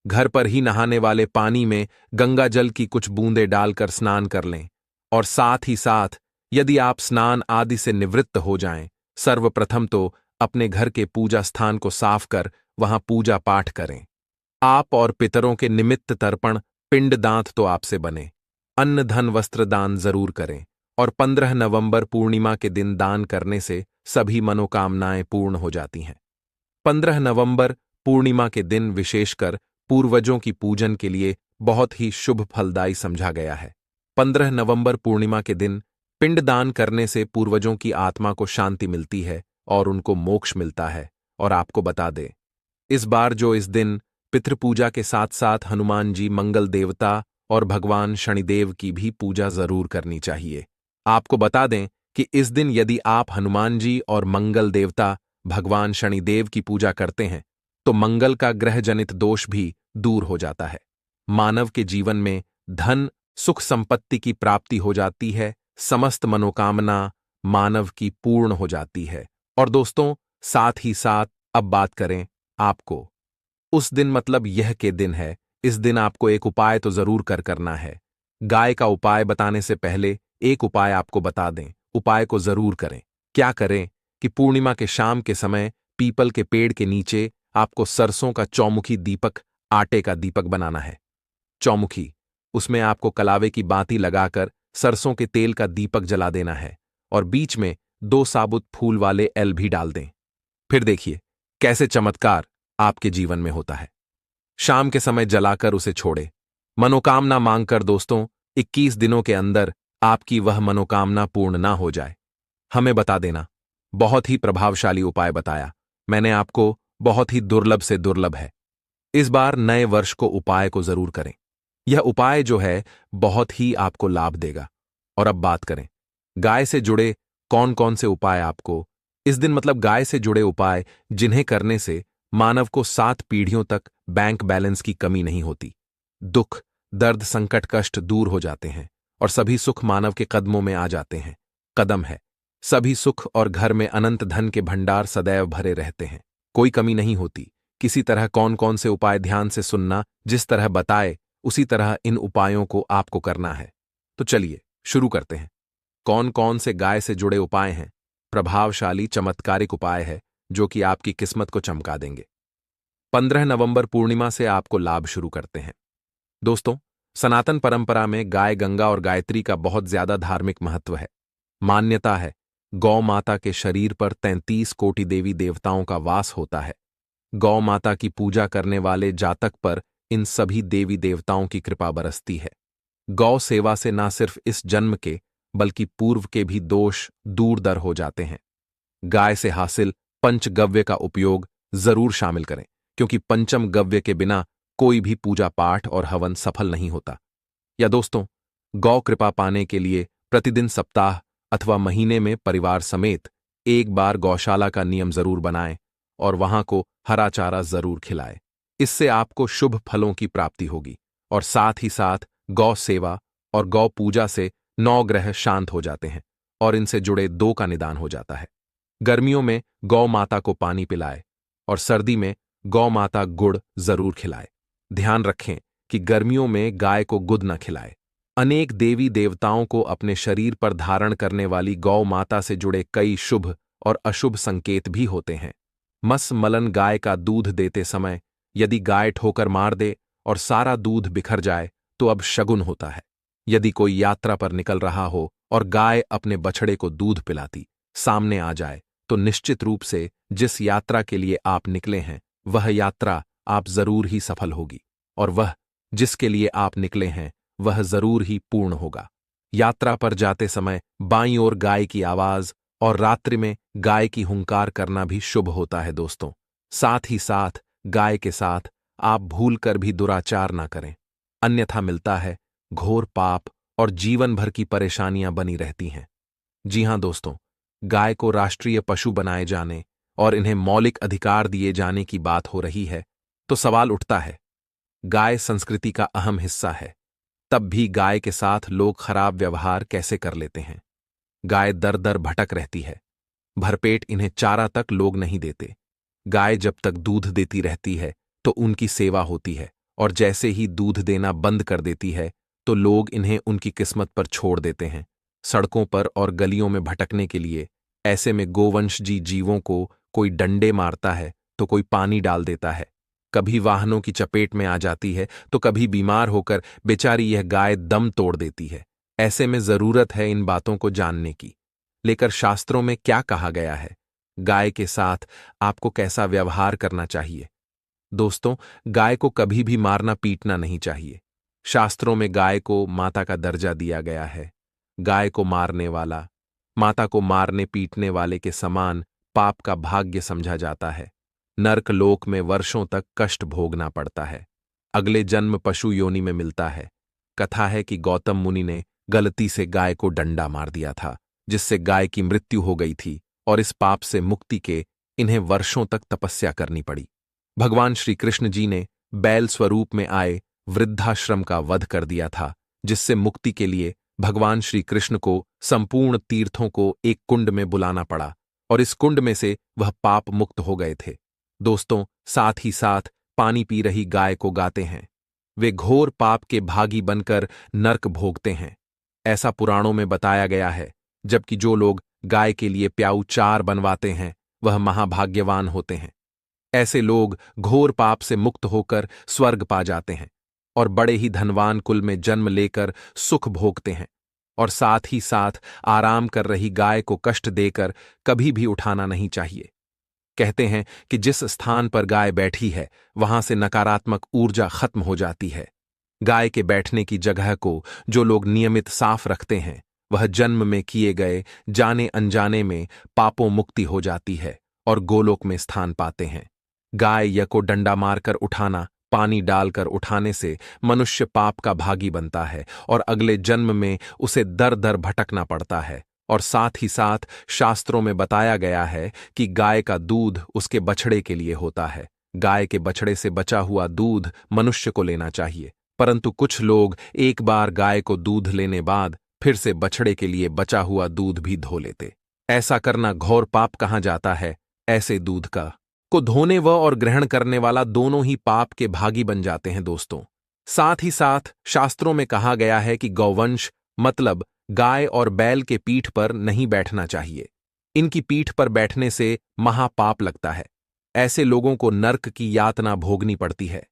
घर पर ही नहाने वाले पानी में गंगा जल की कुछ बूंदें डालकर स्नान कर लें। और साथ ही साथ यदि आप स्नान आदि से निवृत्त हो जाएं, सर्वप्रथम तो अपने घर के पूजा स्थान को साफ कर वहां पूजा पाठ करें। आप और पितरों के निमित्त तर्पण पिंड दांत तो आपसे बने, अन्न धन वस्त्र दान जरूर करें। और 15 नवंबर पूर्णिमा के दिन दान करने से सभी मनोकामनाएं पूर्ण हो जाती हैं। 15 नवंबर पूर्णिमा के दिन विशेषकर पूर्वजों की पूजन के लिए बहुत ही शुभ फलदायी समझा गया है। 15 नवंबर पूर्णिमा के दिन पिंडदान करने से पूर्वजों की आत्मा को शांति मिलती है और उनको मोक्ष मिलता है। और आपको बता दें, इस बार जो इस दिन पितृपूजा के साथ साथ हनुमान जी, मंगल देवता और भगवान शनिदेव की भी पूजा जरूर करनी चाहिए। आपको बता दें कि इस दिन यदि आप हनुमान जी और मंगल देवता भगवान शनिदेव की पूजा करते हैं, तो मंगल का ग्रह जनित दोष भी दूर हो जाता है, मानव के जीवन में धन सुख संपत्ति की प्राप्ति हो जाती है, समस्त मनोकामना मानव की पूर्ण हो जाती है। और दोस्तों, साथ ही साथ अब बात करें आपको उस दिन, मतलब यह के दिन है, इस दिन आपको एक उपाय तो जरूर करना है। गाय का उपाय बताने से पहले एक उपाय आपको बता दें, उपाय को जरूर करें। क्या करें कि पूर्णिमा के शाम के समय पीपल के पेड़ के नीचे आपको सरसों का चौमुखी दीपक, आटे का दीपक बनाना है। चौमुखी, उसमें आपको कलावे की बाती लगाकर सरसों के तेल का दीपक जला देना है और बीच में 2 साबुत फूल वाले एल भी डाल दें। फिर देखिए कैसे चमत्कार आपके जीवन में होता है। शाम के समय जलाकर उसे छोड़े। मनोकामना मांगकर दोस्तों, 21 दिनों के अंदर आपकी वह मनोकामना पूर्ण ना हो जाए, हमें बता देना। बहुत ही प्रभावशाली उपाय बताया मैंने आपको, बहुत ही दुर्लभ से दुर्लभ है। इस बार नए वर्ष को उपाय को जरूर करें। यह उपाय जो है बहुत ही आपको लाभ देगा। और अब बात करें गाय से जुड़े कौन कौन से उपाय आपको इस दिन, मतलब गाय से जुड़े उपाय जिन्हें करने से मानव को 7 पीढ़ियों तक बैंक बैलेंस की कमी नहीं होती, दुख, दर्द, संकट, कष्ट दूर हो जाते हैं और सभी सुख मानव के कदमों में आ जाते हैं। कदम है सभी सुख और घर में अनंत धन के भंडार सदैव भरे रहते हैं, कोई कमी नहीं होती। किसी तरह कौन कौन से उपाय ध्यान से सुनना, जिस तरह बताए उसी तरह इन उपायों को आपको करना है। तो चलिए शुरू करते हैं। कौन कौन से गाय से जुड़े उपाय हैं? प्रभावशाली चमत्कारिक उपाय है जो कि आपकी किस्मत को चमका देंगे। 15 नवंबर पूर्णिमा से आपको लाभ शुरू करते हैं। दोस्तों, सनातन परंपरा में गाय, गंगा और गायत्री का बहुत ज्यादा धार्मिक महत्व है। मान्यता है गौ माता के शरीर पर 33 कोटि देवी देवताओं का वास होता है। गौ माता की पूजा करने वाले जातक पर इन सभी देवी देवताओं की कृपा बरसती है। गौ सेवा से ना सिर्फ इस जन्म के बल्कि पूर्व के भी दोष दूर दर हो जाते हैं। गाय से हासिल पंचगव्य का उपयोग जरूर शामिल करें, क्योंकि पंचम गव्य के बिना कोई भी पूजा पाठ और हवन सफल नहीं होता। या दोस्तों, गौ कृपा पाने के लिए प्रतिदिन, सप्ताह अथवा महीने में परिवार समेत एक बार गौशाला का नियम जरूर बनाएं और वहां को हरा चारा जरूर खिलाएं। इससे आपको शुभ फलों की प्राप्ति होगी और साथ ही साथ गौ सेवा और गौ पूजा से 9 ग्रह शांत हो जाते हैं और इनसे जुड़े 2 का निदान हो जाता है। गर्मियों में गौ माता को पानी पिलाए और सर्दी में गौ माता गुड़ जरूर खिलाए। ध्यान रखें कि गर्मियों में गाय को गुद न खिलाए। अनेक देवी देवताओं को अपने शरीर पर धारण करने वाली गौ माता से जुड़े कई शुभ और अशुभ संकेत भी होते हैं। मस मलन गाय का दूध देते समय यदि गाय ठोकर मार दे और सारा दूध बिखर जाए तो अब शगुन होता है। यदि कोई यात्रा पर निकल रहा हो और गाय अपने बछड़े को दूध पिलाती सामने आ जाए तो निश्चित रूप से जिस यात्रा के लिए आप निकले हैं वह यात्रा आप जरूर ही सफल होगी और वह जिसके लिए आप निकले हैं वह जरूर ही पूर्ण होगा। यात्रा पर जाते समय बाईं ओर गाय की आवाज और रात्रि में गाय की हुंकार करना भी शुभ होता है दोस्तों। साथ ही साथ गाय के साथ आप भूलकर भी दुराचार ना करें, अन्यथा मिलता है घोर पाप और जीवन भर की परेशानियां बनी रहती हैं। जी हां दोस्तों, गाय को राष्ट्रीय पशु बनाए जाने और इन्हें मौलिक अधिकार दिए जाने की बात हो रही है तो सवाल उठता है, गाय संस्कृति का अहम हिस्सा है, तब भी गाय के साथ लोग खराब व्यवहार कैसे कर लेते हैं? गाय दर दर भटक रहती है, भरपेट इन्हें चारा तक लोग नहीं देते। गाय जब तक दूध देती रहती है तो उनकी सेवा होती है और जैसे ही दूध देना बंद कर देती है तो लोग इन्हें उनकी किस्मत पर छोड़ देते हैं, सड़कों पर और गलियों में भटकने के लिए। ऐसे में गोवंशजी जीवों को कोई डंडे मारता है तो कोई पानी डाल देता है, कभी वाहनों की चपेट में आ जाती है तो कभी बीमार होकर बेचारी यह गाय दम तोड़ देती है। ऐसे में जरूरत है इन बातों को जानने की। लेकर शास्त्रों में क्या कहा गया है, गाय के साथ आपको कैसा व्यवहार करना चाहिए? दोस्तों, गाय को कभी भी मारना पीटना नहीं चाहिए। शास्त्रों में गाय को माता का दर्जा दिया गया है। गाय को मारने वाला माता को मारने पीटने वाले के समान पाप का भाग्य समझा जाता है। नर्क लोक में वर्षों तक कष्ट भोगना पड़ता है। अगले जन्म पशु योनि में मिलता है। कथा है कि गौतम मुनि ने गलती से गाय को डंडा मार दिया था, जिससे गाय की मृत्यु हो गई थी और इस पाप से मुक्ति के इन्हें वर्षों तक तपस्या करनी पड़ी। भगवान श्री कृष्ण जी ने बैल स्वरूप में आए वृद्धाश्रम का वध कर दिया था, जिससे मुक्ति के लिए भगवान श्री कृष्ण को संपूर्ण तीर्थों को एक कुंड में बुलाना पड़ा और इस कुंड में से वह पाप मुक्त हो गए थे। दोस्तों, साथ ही साथ पानी पी रही गाय को गाते हैं। वे घोर पाप के भागी बनकर नर्क भोगते हैं, ऐसा पुराणों में बताया गया है। जबकि जो लोग गाय के लिए प्याऊ चार बनवाते हैं, वह महाभाग्यवान होते हैं। ऐसे लोग घोर पाप से मुक्त होकर स्वर्ग पा जाते हैं और बड़े ही धनवान कुल में जन्म लेकर सुख भोगते हैं। और साथ ही साथ आराम कर रही गाय को कष्ट देकर कभी भी उठाना नहीं चाहिए। कहते हैं कि जिस स्थान पर गाय बैठी है वहां से नकारात्मक ऊर्जा खत्म हो जाती है। गाय के बैठने की जगह को जो लोग नियमित साफ रखते हैं, वह जन्म में किए गए जाने अनजाने में पापों मुक्ति हो जाती है और गोलोक में स्थान पाते हैं। गाय या को डंडा मारकर उठाना, पानी डालकर उठाने से मनुष्य पाप का भागी बनता है और अगले जन्म में उसे दर दर भटकना पड़ता है। और साथ ही साथ शास्त्रों में बताया गया है कि गाय का दूध उसके बछड़े के लिए होता है। गाय के बछड़े से बचा हुआ दूध मनुष्य को लेना चाहिए, परंतु कुछ लोग एक बार गाय को दूध लेने बाद फिर से बछड़े के लिए बचा हुआ दूध भी धो लेते। ऐसा करना घोर पाप कहा जाता है। ऐसे दूध को धोने और ग्रहण करने वाला दोनों ही पाप के भागी बन जाते हैं दोस्तों। साथ ही साथ शास्त्रों में कहा गया है कि गौवंश मतलब गाय और बैल के पीठ पर नहीं बैठना चाहिए। इनकी पीठ पर बैठने से महापाप लगता है। ऐसे लोगों को नर्क की यातना भोगनी पड़ती है।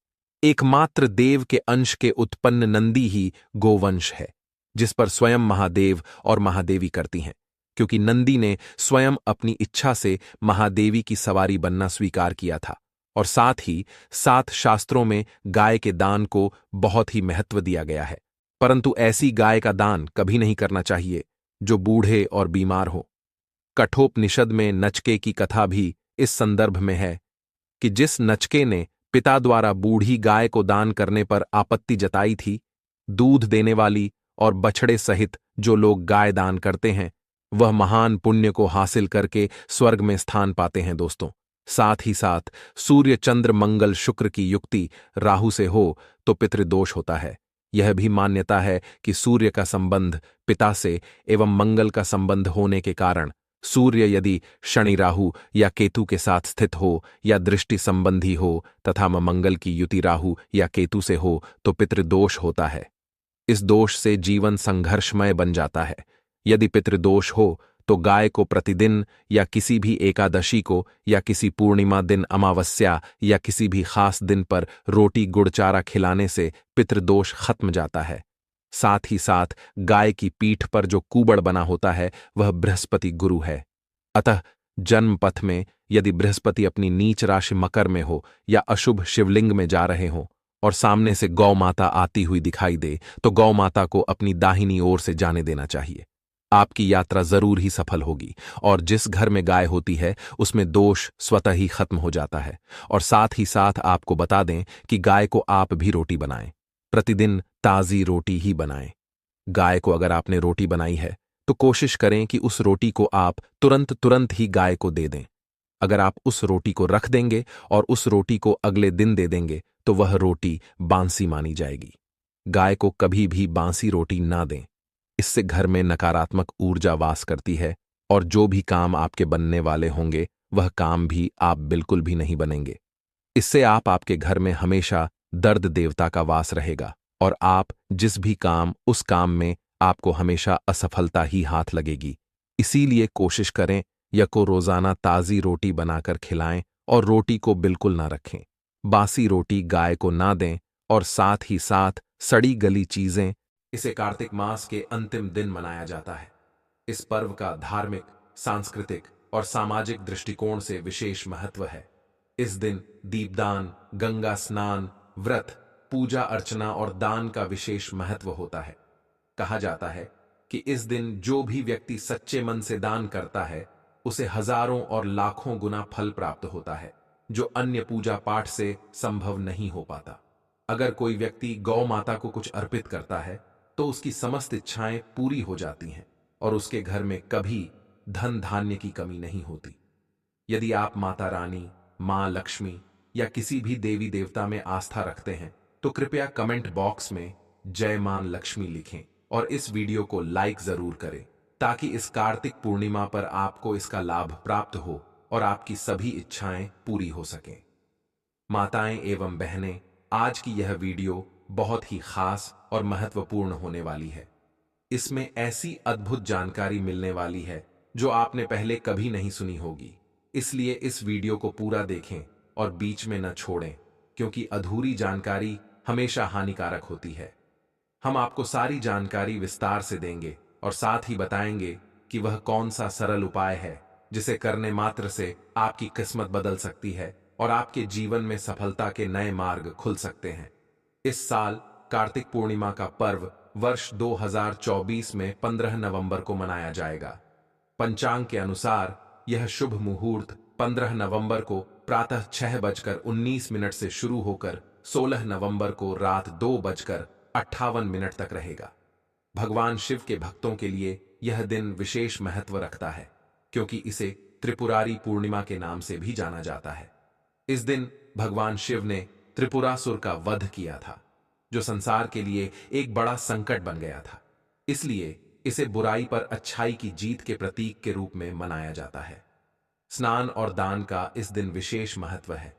एकमात्र देव के अंश के उत्पन्न नंदी ही गोवंश है, जिस पर स्वयं महादेव और महादेवी करती हैं, क्योंकि नंदी ने स्वयं अपनी इच्छा से महादेवी की सवारी बनना स्वीकार किया था। और साथ ही साथ शास्त्रों में गाय के दान को बहुत ही महत्व दिया गया है, परंतु ऐसी गाय का दान कभी नहीं करना चाहिए जो बूढ़े और बीमार हो। कठोपनिषद में नचके की कथा भी इस संदर्भ में है कि जिस नचके ने पिता द्वारा बूढ़ी गाय को दान करने पर आपत्ति जताई थी, दूध देने वाली और बछड़े सहित जो लोग गाय दान करते हैं वह महान पुण्य को हासिल करके स्वर्ग में स्थान पाते हैं दोस्तों। साथ ही साथ सूर्य चंद्र मंगल शुक्र की युक्ति राहु से हो तो पितृदोष होता है। यह भी मान्यता है कि सूर्य का संबंध पिता से एवं मंगल का संबंध होने के कारण सूर्य यदि शनि राहु या केतु के साथ स्थित हो या दृष्टि संबंधी हो तथा मंगल की युति राहु या केतु से हो तो पितृदोष होता है। इस दोष से जीवन संघर्षमय बन जाता है। यदि पितृदोष हो तो गाय को प्रतिदिन या किसी भी एकादशी को या किसी पूर्णिमा दिन अमावस्या या किसी भी खास दिन पर रोटी गुड़ चारा खिलाने से पितृदोष खत्म जाता है। साथ ही साथ गाय की पीठ पर जो कूबड़ बना होता है वह बृहस्पति गुरु है। अतः जन्म पथ में यदि बृहस्पति अपनी नीच राशि मकर में हो या अशुभ शिवलिंग में जा रहे हों और सामने से गौ माता आती हुई दिखाई दे तो गौ माता को अपनी दाहिनी ओर से जाने देना चाहिए। आपकी यात्रा जरूर ही सफल होगी और जिस घर में गाय होती है उसमें दोष स्वतः ही खत्म हो जाता है। और साथ ही साथ आपको बता दें कि गाय को आप भी रोटी बनाएं, प्रतिदिन ताजी रोटी ही बनाएं। गाय को अगर आपने रोटी बनाई है तो कोशिश करें कि उस रोटी को आप तुरंत ही गाय को दे दें। अगर आप उस रोटी को रख देंगे और उस रोटी को अगले दिन दे देंगे तो वह रोटी बांसी मानी जाएगी। गाय को कभी भी बांसी रोटी ना दें, इससे घर में नकारात्मक ऊर्जा वास करती है और जो भी काम आपके बनने वाले होंगे वह काम भी आप बिल्कुल भी नहीं बनेंगे। इससे आपके घर में हमेशा दर्द देवता का वास रहेगा और आप जिस भी काम उस काम में आपको हमेशा असफलता ही हाथ लगेगी। इसीलिए कोशिश करें या को रोजाना ताजी रोटी बनाकर खिलाएं और रोटी को बिल्कुल ना रखें। बासी रोटी गाय को ना दें और साथ ही साथ सड़ी गली चीजें। इसे कार्तिक मास के अंतिम दिन मनाया जाता है। इस पर्व का धार्मिक, सांस्कृतिक और सामाजिक दृष्टिकोण से विशेष महत्व है। इस दिन दीपदान, गंगा स्नान, व्रत, पूजा अर्चना और दान का विशेष महत्व होता है। कहा जाता है कि इस दिन जो भी व्यक्ति सच्चे मन से दान करता है उसे हजारों और लाखों गुना फल प्राप्त होता है, जो अन्य पूजा पाठ से संभव नहीं हो पाता। अगर कोई व्यक्ति गौ माता को कुछ अर्पित करता है तो उसकी समस्त इच्छाएं पूरी हो जाती हैं और उसके घर में कभी धन धान्य की कमी नहीं होती। यदि आप माता रानी, मां लक्ष्मी या किसी भी देवी देवता में आस्था रखते हैं तो कृपया कमेंट बॉक्स में जय मां लक्ष्मी लिखें और इस वीडियो को लाइक जरूर करें ताकि इस कार्तिक पूर्णिमा पर आपको इसका लाभ प्राप्त हो और आपकी सभी इच्छाएं पूरी हो सकें। माताएं एवं बहनें, आज की यह वीडियो बहुत ही खास और महत्वपूर्ण होने वाली है। इसमें ऐसी अद्भुत जानकारी मिलने वाली है जो आपने पहले कभी नहीं सुनी होगी। इसलिए इस वीडियो को पूरा देखें और बीच में न छोड़ें, क्योंकि अधूरी जानकारी हमेशा हानिकारक होती है। हम आपको सारी जानकारी विस्तार से देंगे और साथ ही बताएंगे कि वह कौन सा सरल उपाय है जिसे करने मात्र से आपकी किस्मत बदल सकती है और आपके जीवन में सफलता के नए मार्ग खुल सकते हैं। इस साल कार्तिक पूर्णिमा का पर्व वर्ष 2024 में 15 नवंबर को मनाया जाएगा। पंचांग के अनुसार यह शुभ मुहूर्त 15 नवंबर को प्रातः 6:19 से शुरू होकर 16 नवंबर को रात 2:58 तक रहेगा। भगवान शिव के भक्तों के लिए यह दिन विशेष महत्व रखता है, क्योंकि इसे त्रिपुरारी पूर्णिमा के नाम से भी जाना जाता है। इस दिन भगवान शिव ने त्रिपुरासुर का वध किया था, जो संसार के लिए एक बड़ा संकट बन गया था। इसलिए इसे बुराई पर अच्छाई की जीत के प्रतीक के रूप में मनाया जाता है। स्नान और दान का इस दिन विशेष महत्व है।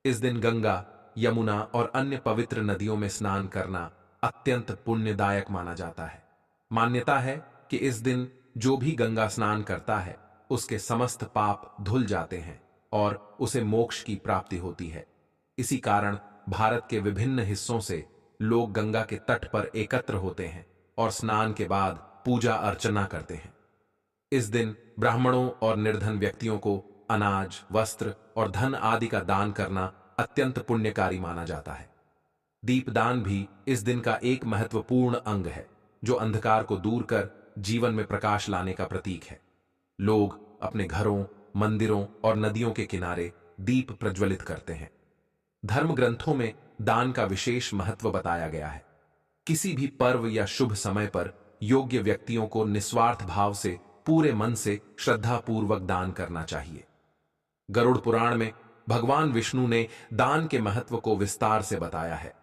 इस दिन गंगा, यमुना और अन्य पवित्र नदियों में स्नान करना अत्यंत पुण्यदायक माना जाता है। मान्यता है कि इस दिन जो भी गंगा स्नान करता है, उसके समस्त पाप धुल जाते हैं और उसे मोक्ष की प्राप्ति होती है। इसी कारण भारत के विभिन्न हिस्सों से लोग गंगा के तट पर एकत्र होते हैं और स्नान के बाद पूजा अर्चना करते हैं। इस दिन ब्राह्मणों और निर्धन व्यक्तियों को अनाज, वस्त्र और धन आदि का दान करना अत्यंत पुण्यकारी माना जाता है। दीपदान भी इस दिन का एक महत्वपूर्ण अंग है, जो अंधकार को दूर कर जीवन में प्रकाश लाने का प्रतीक है। लोग अपने घरों, मंदिरों और नदियों के किनारे दीप प्रज्वलित करते हैं। धर्म ग्रंथों में दान का विशेष महत्व बताया गया है। किसी भी पर्व या शुभ समय पर योग्य व्यक्तियों को निस्वार्थ भाव से पूरे मन से श्रद्धापूर्वक दान करना चाहिए। गरुड़ पुराण में भगवान विष्णु ने दान के महत्व को विस्तार से बताया है।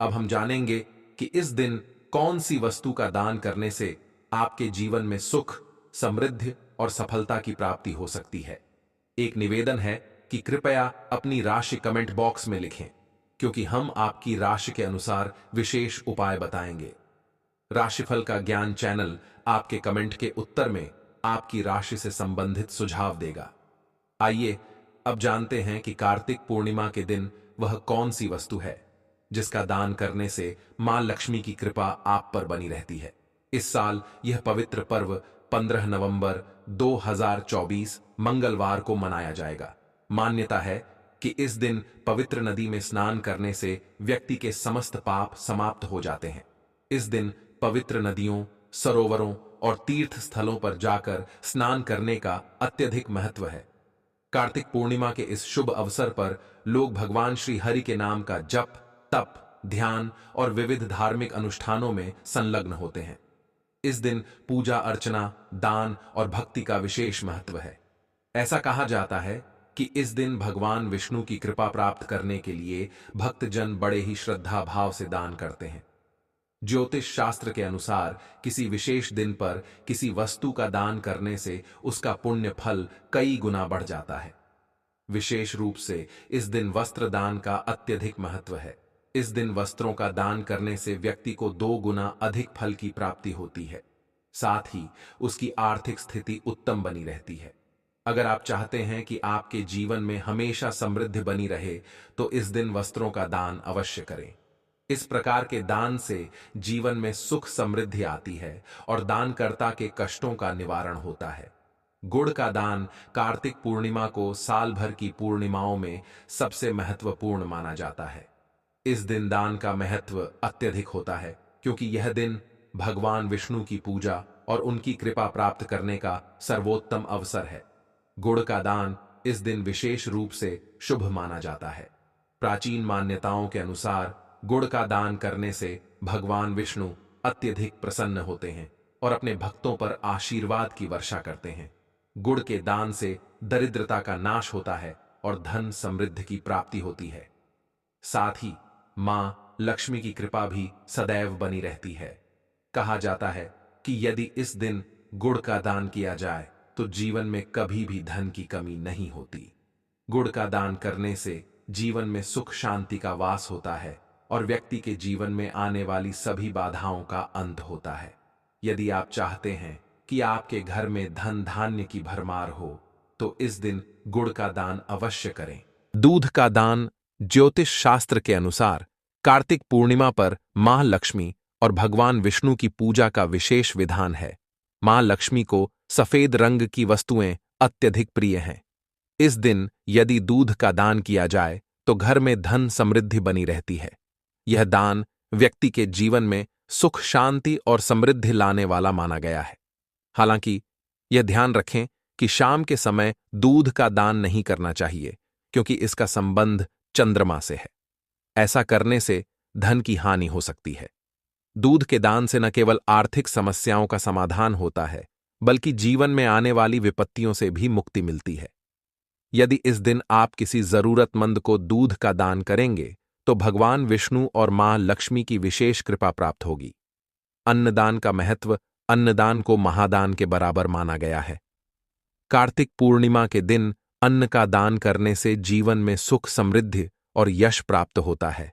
अब हम जानेंगे कि इस दिन कौन सी वस्तु का दान करने से आपके जीवन में सुख, समृद्धि और सफलता की प्राप्ति हो सकती है। एक निवेदन है कि कृपया अपनी राशि कमेंट बॉक्स में लिखें, क्योंकि हम आपकी राशि के अनुसार विशेष उपाय बताएंगे। राशिफल का ज्ञान चैनल आपके कमेंट के उत्तर में आपकी राशि से संबंधित सुझाव देगा। आइए अब जानते हैं कि कार्तिक पूर्णिमा के दिन वह कौन सी वस्तु है जिसका दान करने से मां लक्ष्मी की कृपा आप पर बनी रहती है। इस साल यह पवित्र पर्व 15 नवंबर 2024 मंगलवार को मनाया जाएगा। मान्यता है कि इस दिन पवित्र नदी में स्नान करने से व्यक्ति के समस्त पाप समाप्त हो जाते हैं। इस दिन पवित्र नदियों, सरोवरों और तीर्थ स्थलों पर जाकर स्नान करने का अत्यधिक महत्व है। कार्तिक पूर्णिमा के इस शुभ अवसर पर लोग भगवान श्री हरि के नाम का जप, तप, ध्यान और विविध धार्मिक अनुष्ठानों में संलग्न होते हैं। इस दिन पूजा अर्चना, दान और भक्ति का विशेष महत्व है। ऐसा कहा जाता है कि इस दिन भगवान विष्णु की कृपा प्राप्त करने के लिए भक्तजन बड़े ही श्रद्धा भाव से दान करते हैं। ज्योतिष शास्त्र के अनुसार किसी विशेष दिन पर किसी वस्तु का दान करने से उसका पुण्य फल कई गुना बढ़ जाता है। विशेष रूप से इस दिन वस्त्र दान का अत्यधिक महत्व है। इस दिन वस्त्रों का दान करने से व्यक्ति को 2 गुना अधिक फल की प्राप्ति होती है। साथ ही उसकी आर्थिक स्थिति उत्तम बनी रहती है। अगर आप चाहते हैं कि आपके जीवन में हमेशा समृद्धि बनी रहे, तो इस दिन वस्त्रों का दान अवश्य करें। इस प्रकार के दान से जीवन में सुख समृद्धि आती है और दानकर्ता के कष्टों का निवारण होता है। गुड़ का दान कार्तिक पूर्णिमा को साल भर की पूर्णिमाओं में सबसे महत्वपूर्ण माना जाता है। इस दिन दान का महत्व अत्यधिक होता है, क्योंकि यह दिन भगवान विष्णु की पूजा और उनकी कृपा प्राप्त करने का सर्वोत्तम अवसर है। गुड़ का दान इस दिन विशेष रूप से शुभ माना जाता है। प्राचीन मान्यताओं के अनुसार गुड़ का दान करने से भगवान विष्णु अत्यधिक प्रसन्न होते हैं और अपने भक्तों पर आशीर्वाद की वर्षा करते हैं। गुड़ के दान से दरिद्रता का नाश होता है और धन समृद्धि की प्राप्ति होती है। साथ ही मां लक्ष्मी की कृपा भी सदैव बनी रहती है। कहा जाता है कि यदि इस दिन गुड़ का दान किया जाए तो जीवन में कभी भी धन की कमी नहीं होती। गुड़ का दान करने से जीवन में सुख शांति का वास होता है और व्यक्ति के जीवन में आने वाली सभी बाधाओं का अंत होता है। यदि आप चाहते हैं कि आपके घर में धन धान्य की भरमार हो, तो इस दिन गुड़ का दान अवश्य करें। दूध का दान ज्योतिष शास्त्र के अनुसार कार्तिक पूर्णिमा पर मां लक्ष्मी और भगवान विष्णु की पूजा का विशेष विधान है। मां लक्ष्मी को सफेद रंग की वस्तुएं अत्यधिक प्रिय हैं। इस दिन यदि दूध का दान किया जाए तो घर में धन समृद्धि बनी रहती है। यह दान व्यक्ति के जीवन में सुख शांति और समृद्धि लाने वाला माना गया है। हालांकि यह ध्यान रखें कि शाम के समय दूध का दान नहीं करना चाहिए, क्योंकि इसका संबंध चंद्रमा से है। ऐसा करने से धन की हानि हो सकती है। दूध के दान से न केवल आर्थिक समस्याओं का समाधान होता है, बल्कि जीवन में आने वाली विपत्तियों से भी मुक्ति मिलती है। यदि इस दिन आप किसी जरूरतमंद को दूध का दान करेंगे तो भगवान विष्णु और मां लक्ष्मी की विशेष कृपा प्राप्त होगी। अन्नदान का महत्व अन्नदान को महादान के बराबर माना गया है। कार्तिक पूर्णिमा के दिन अन्न का दान करने से जीवन में सुख समृद्धि और यश प्राप्त होता है।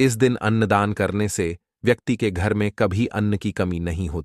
इस दिन अन्नदान करने से व्यक्ति के घर में कभी अन्न की कमी नहीं होती।